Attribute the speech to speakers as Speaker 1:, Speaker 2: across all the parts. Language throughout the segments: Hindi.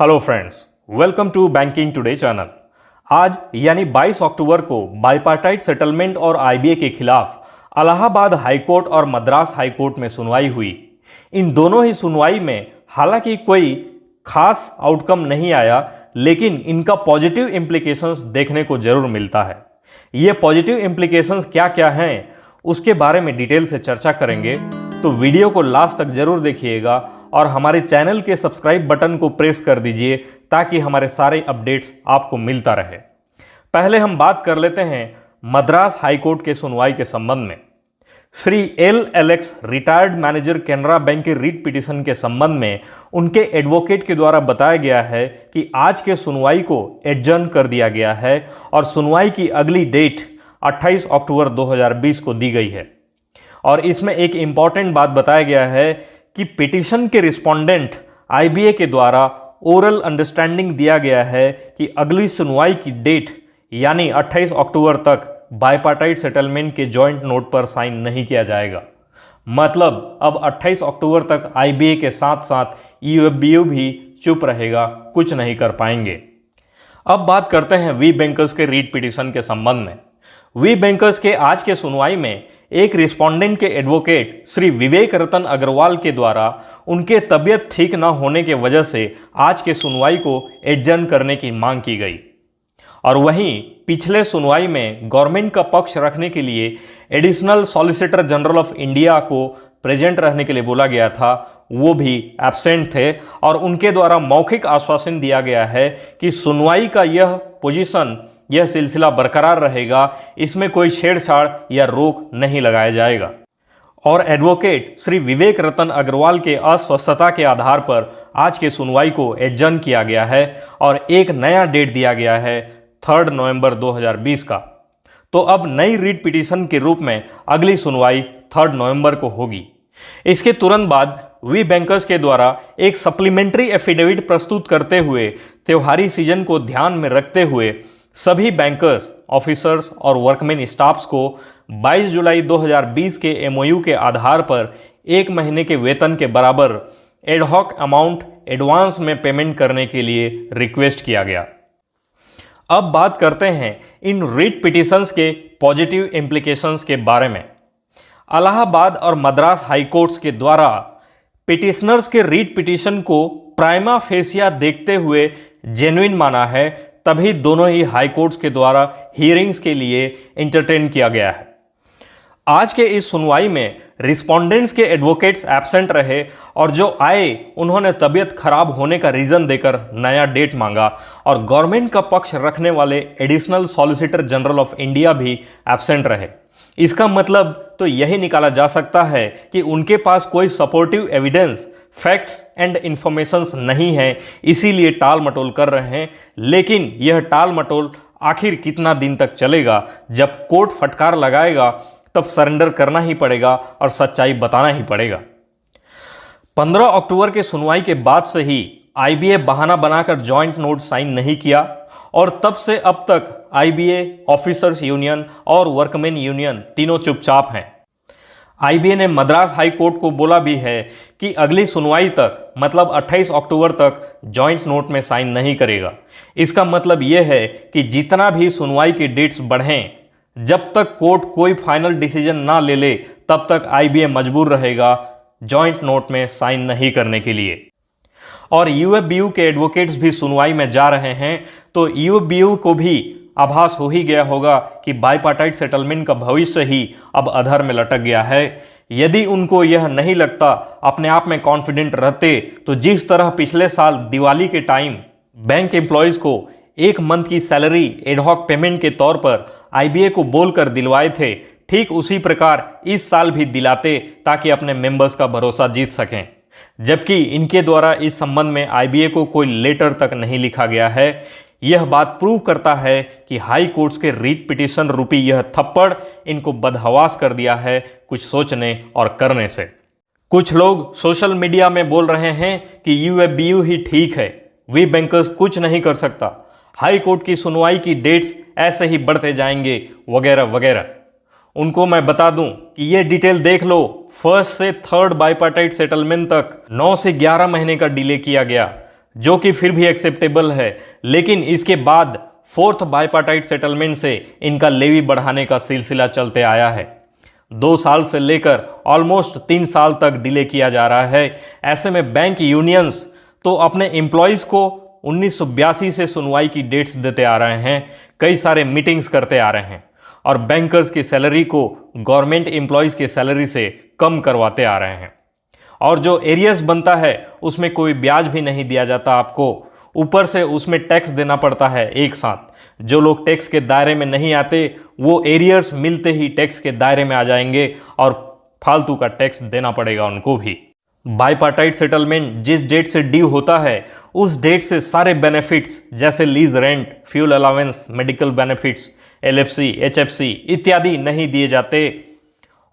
Speaker 1: Hello friends, welcome to banking today channel. आज यानी 22 अक्टूबर को बाइपार्टाइट सेटलमेंट और आईबीए के खिलाफ इलाहाबाद हाईकोर्ट और मद्रास हाईकोर्ट में सुनवाई हुई। इन दोनों ही सुनवाई में हालांकि कोई खास आउटकम नहीं आया, लेकिन इनका पॉजिटिव इम्प्लीकेशंस देखने को जरूर मिलता है। ये पॉजिटिव इम्प्लीकेशंस क्या क्या हैं उसके बारे में डिटेल से चर्चा करेंगे, तो वीडियो को लास्ट तक जरूर देखिएगा और हमारे चैनल के सब्सक्राइब बटन को प्रेस कर दीजिए ताकि हमारे सारे अपडेट्स आपको मिलता रहे। पहले हम बात कर लेते हैं मद्रास हाईकोर्ट के सुनवाई के संबंध में। Shri LLX retired manager Canara bank के रीट पिटीशन के संबंध में उनके एडवोकेट के द्वारा बताया गया है कि आज के सुनवाई को एडजर्न कर दिया गया है और सुनवाई की अगली डेट 28 अक्टूबर 2020 को दी गई है। और इसमें एक इम्पॉर्टेंट बात बताया गया है कि पिटीशन के रिस्पोंडेंट आईबीए के द्वारा ओरल अंडरस्टैंडिंग दिया गया है कि अगली सुनवाई की डेट यानी 28 अक्टूबर तक बाइपार्टाइट सेटलमेंट के जॉइंट नोट पर साइन नहीं किया जाएगा। मतलब अब 28 अक्टूबर तक आईबीए के साथ साथ यूएफबीयू भी चुप रहेगा, कुछ नहीं कर पाएंगे। अब बात करते हैं वी बैंकर्स के रीट पिटीशन के संबंध में। वी बैंकर्स के आज के सुनवाई में एक रिस्पोंडेंट के एडवोकेट श्री विवेक रतन अग्रवाल के द्वारा उनके तबियत ठीक न होने के वजह से आज के सुनवाई को एडजर्न करने की मांग की गई। और वहीं पिछले सुनवाई में गवर्नमेंट का पक्ष रखने के लिए additional solicitor general of India को प्रेजेंट रहने के लिए बोला गया था, वो भी एब्सेंट थे और उनके द्वारा मौखिक आश्वासन दिया गया है कि सुनवाई का यह सिलसिला बरकरार रहेगा, इसमें कोई छेड़छाड़ या रोक नहीं लगाया जाएगा। और एडवोकेट श्री विवेक रतन अग्रवाल के अस्वस्थता के आधार पर आज के सुनवाई को एडजर्न किया गया है और एक नया डेट दिया गया है 3 नवंबर 2020 का। तो अब नई रीट पिटीशन के रूप में अगली सुनवाई 3 नवंबर को होगी। इसके तुरंत बाद वी बैंकर्स के द्वारा एक सप्लीमेंट्री एफिडेविट प्रस्तुत करते हुए त्योहारी सीजन को ध्यान में रखते हुए सभी बैंकर्स, ऑफिसर्स और वर्कमैन स्टाफ्स को 22 जुलाई 2020 के एमओयू के आधार पर 1 महीने के वेतन के बराबर एडहॉक अमाउंट एडवांस में पेमेंट करने के लिए रिक्वेस्ट किया गया। अब बात करते हैं इन रीट पिटीशंस के पॉजिटिव इम्प्लीकेशंस के बारे में। इलाहाबाद और मद्रास हाईकोर्ट्स के द्वारा पिटिशनर्स के रीट पिटीशन को प्राइमा फेसिया देखते हुए जेन्युइन माना है, तभी दोनों ही हाईकोर्ट्स के द्वारा हियरिंग्स के लिए एंटरटेन किया गया है। आज के इस सुनवाई में रिस्पोंडेंट्स के एडवोकेट्स एब्सेंट रहे और जो आए उन्होंने तबीयत खराब होने का रीजन देकर नया डेट मांगा और गवर्नमेंट का पक्ष रखने वाले additional solicitor general of India भी एब्सेंट रहे। इसका मतलब तो यही निकाला जा सकता है कि उनके पास कोई supportive evidence, facts and informations नहीं है, इसीलिए टाल मटोल कर रहे हैं। लेकिन यह टाल मटोल आखिर कितना दिन तक चलेगा? जब कोर्ट फटकार लगाएगा तब सरेंडर करना ही पड़ेगा और सच्चाई बताना ही पड़ेगा। 15 अक्टूबर के सुनवाई के बाद से ही आईबीए बहाना बनाकर जॉइंट नोट साइन नहीं किया और तब से अब तक आईबीए, ऑफिसर्स यूनियन और वर्कमैन यूनियन तीनों चुपचाप हैं। आईबीए ने मद्रास हाई कोर्ट को बोला भी है कि अगली सुनवाई तक मतलब 28 अक्टूबर तक जॉइंट नोट में साइन नहीं करेगा। इसका मतलब यह है कि जितना भी सुनवाई के डेट्स बढ़ें, जब तक कोर्ट कोई फाइनल डिसीजन ना ले ले तब तक आईबीए मजबूर रहेगा जॉइंट नोट में साइन नहीं करने के लिए। और यूएफबीयू के एडवोकेट्स भी सुनवाई में जा रहे हैं, तो यूएफबीयू को भी आभास हो ही गया होगा कि बाइपार्टाइट सेटलमेंट का भविष्य ही अब अधर में लटक गया है। यदि उनको यह नहीं लगता, अपने आप में कॉन्फिडेंट रहते, तो जिस तरह पिछले साल दिवाली के टाइम बैंक एम्प्लॉयज को 1 मंथ की सैलरी एडहॉक पेमेंट के तौर पर आईबीए को बोलकर दिलवाए थे, ठीक उसी प्रकार इस साल भी दिलाते ताकि अपने मेंबर्स का भरोसा जीत सकें। जबकि इनके द्वारा इस संबंध में आईबीए को कोई लेटर तक नहीं लिखा गया है। यह बात प्रूव करता है कि हाई कोर्ट्स के रीट पिटीशन रूपी यह थप्पड़ इनको बदहवास कर दिया है कुछ सोचने और करने से। कुछ लोग सोशल मीडिया में बोल रहे हैं कि यूएफबीयू ही ठीक है, वी बैंकर्स कुछ नहीं कर सकता, हाई कोर्ट की सुनवाई की डेट्स ऐसे ही बढ़ते जाएंगे वगैरह वगैरह। उनको मैं बता दूं कि ये डिटेल देख लो, 1st से 3rd बाइपार्टाइट सेटलमेंट तक 9 से 11 महीने का डिले किया गया। जो कि फिर भी एक्सेप्टेबल है, लेकिन इसके बाद फोर्थ बाइपार्टाइट सेटलमेंट से इनका लेवी बढ़ाने का सिलसिला चलते आया है। 2 साल से लेकर ऑलमोस्ट 3 साल तक डिले किया जा रहा है। ऐसे में बैंक यूनियंस तो अपने एम्प्लॉयज़ को 1982 से सुनवाई की डेट्स देते आ रहे हैं, कई सारे मीटिंग्स करते आ रहे हैं और बैंकर्स की सैलरी को गवर्नमेंट एम्प्लॉयज़ की सैलरी से कम करवाते आ रहे हैं। और जो एरियर्स बनता है उसमें कोई ब्याज भी नहीं दिया जाता आपको, ऊपर से उसमें टैक्स देना पड़ता है एक साथ। जो लोग टैक्स के दायरे में नहीं आते वो एरियर्स मिलते ही टैक्स के दायरे में आ जाएंगे और फालतू का टैक्स देना पड़ेगा उनको भी। बाइपार्टाइट सेटलमेंट जिस डेट से ड्यू होता है उस डेट से सारे बेनिफिट्स जैसे lease rent, fuel allowance, medical benefits, LFC, HFC इत्यादि नहीं दिए जाते।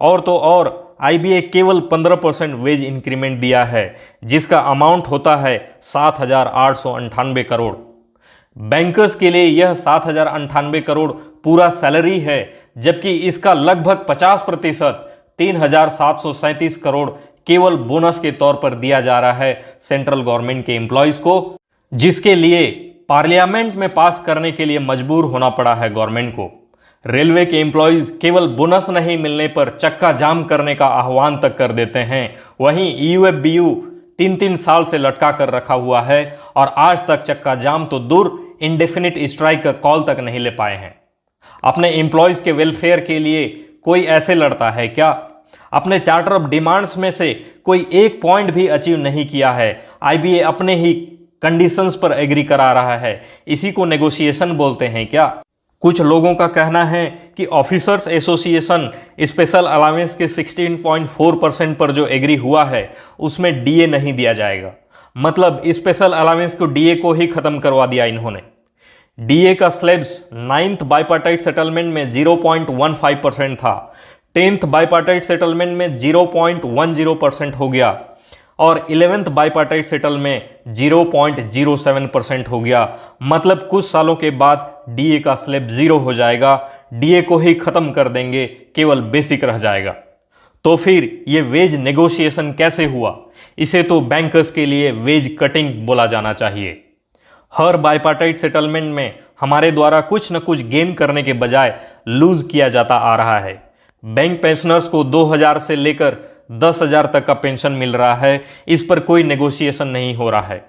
Speaker 1: और तो और IBA केवल 15% वेज इंक्रीमेंट दिया है, जिसका अमाउंट होता है 7,898 करोड़। बैंकर्स के लिए यह 7,098 करोड़ पूरा सैलरी है, जबकि इसका लगभग 50% 3,737 करोड़ केवल बोनस के तौर पर दिया जा रहा है सेंट्रल गवर्नमेंट के एम्प्लॉयज़ को, जिसके लिए पार्लियामेंट में पास करने के लिए मजबूर होना पड़ा है गवर्नमेंट को। रेलवे के एम्प्लॉयज़ केवल बोनस नहीं मिलने पर चक्का जाम करने का आह्वान तक कर देते हैं। वहीं EUFBU 3-3 साल से लटका कर रखा हुआ है और आज तक चक्का जाम तो दूर, इंडेफिनिट स्ट्राइक का कॉल तक नहीं ले पाए हैं। अपने एम्प्लॉयज़ के वेलफेयर के लिए कोई ऐसे लड़ता है क्या? अपने चार्टर ऑफ डिमांड्स में से कोई एक पॉइंट भी अचीव नहीं किया है। IBA अपने ही कंडीशंस पर एग्री करा रहा है, इसी को नेगोशिएशन बोलते हैं क्या? कुछ लोगों का कहना है कि ऑफिसर्स एसोसिएशन स्पेशल अलाउंस के 16.4% पर जो एग्री हुआ है उसमें DA नहीं दिया जाएगा। मतलब स्पेशल अलाउंस को DA को ही खत्म करवा दिया इन्होंने। DA का स्लैब्स 9th बाइपार्टाइट सेटलमेंट में 0.15% था, 10th बाइपार्टाइट सेटलमेंट में 0.10% हो गया और 11th बाइपार्टाइट सेटल में 0.07% हो गया। मतलब कुछ सालों के बाद DA का स्लैब 0 हो जाएगा, DA को ही खत्म कर देंगे, केवल बेसिक रह जाएगा। तो फिर ये वेज नेगोशिएशन कैसे हुआ? इसे तो बैंकर्स के लिए वेज कटिंग बोला जाना चाहिए। हर बाइपार्टाइट सेटलमेंट में हमारे द्वारा कुछ न कुछ गेन करने के बजाय लूज किया जाता आ रहा है। बैंक पेंशनर्स को 2,000 से लेकर 10,000 तक का पेंशन मिल रहा है, इस पर कोई नेगोशिएशन नहीं हो रहा है।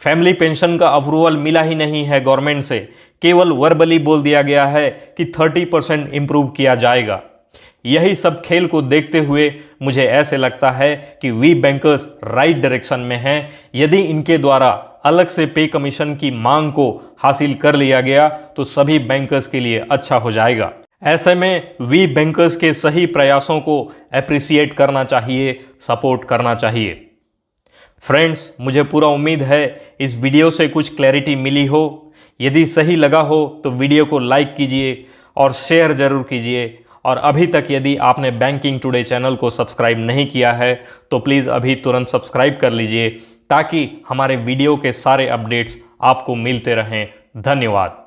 Speaker 1: फैमिली पेंशन का अप्रूवल मिला ही नहीं है गवर्नमेंट से, केवल वर्बली बोल दिया गया है कि 30% इंप्रूव किया जाएगा। यही सब खेल को देखते हुए मुझे ऐसे लगता है कि वी बैंकर्स राइट डायरेक्शन में हैं। यदि इनके द्वारा अलग से पे कमीशन की मांग को हासिल कर लिया गया तो सभी बैंकर्स के लिए अच्छा हो जाएगा। ऐसे में वी बैंकर्स के सही प्रयासों को एप्रिसिएट करना चाहिए, सपोर्ट करना चाहिए। फ्रेंड्स, मुझे पूरा उम्मीद है इस वीडियो से कुछ क्लैरिटी मिली हो। यदि सही लगा हो तो वीडियो को लाइक कीजिए और शेयर जरूर कीजिए। और अभी तक यदि आपने बैंकिंग टुडे चैनल को सब्सक्राइब नहीं किया है तो प्लीज़ अभी तुरंत सब्सक्राइब कर लीजिए, ताकि हमारे वीडियो के सारे अपडेट्स आपको मिलते रहें। धन्यवाद।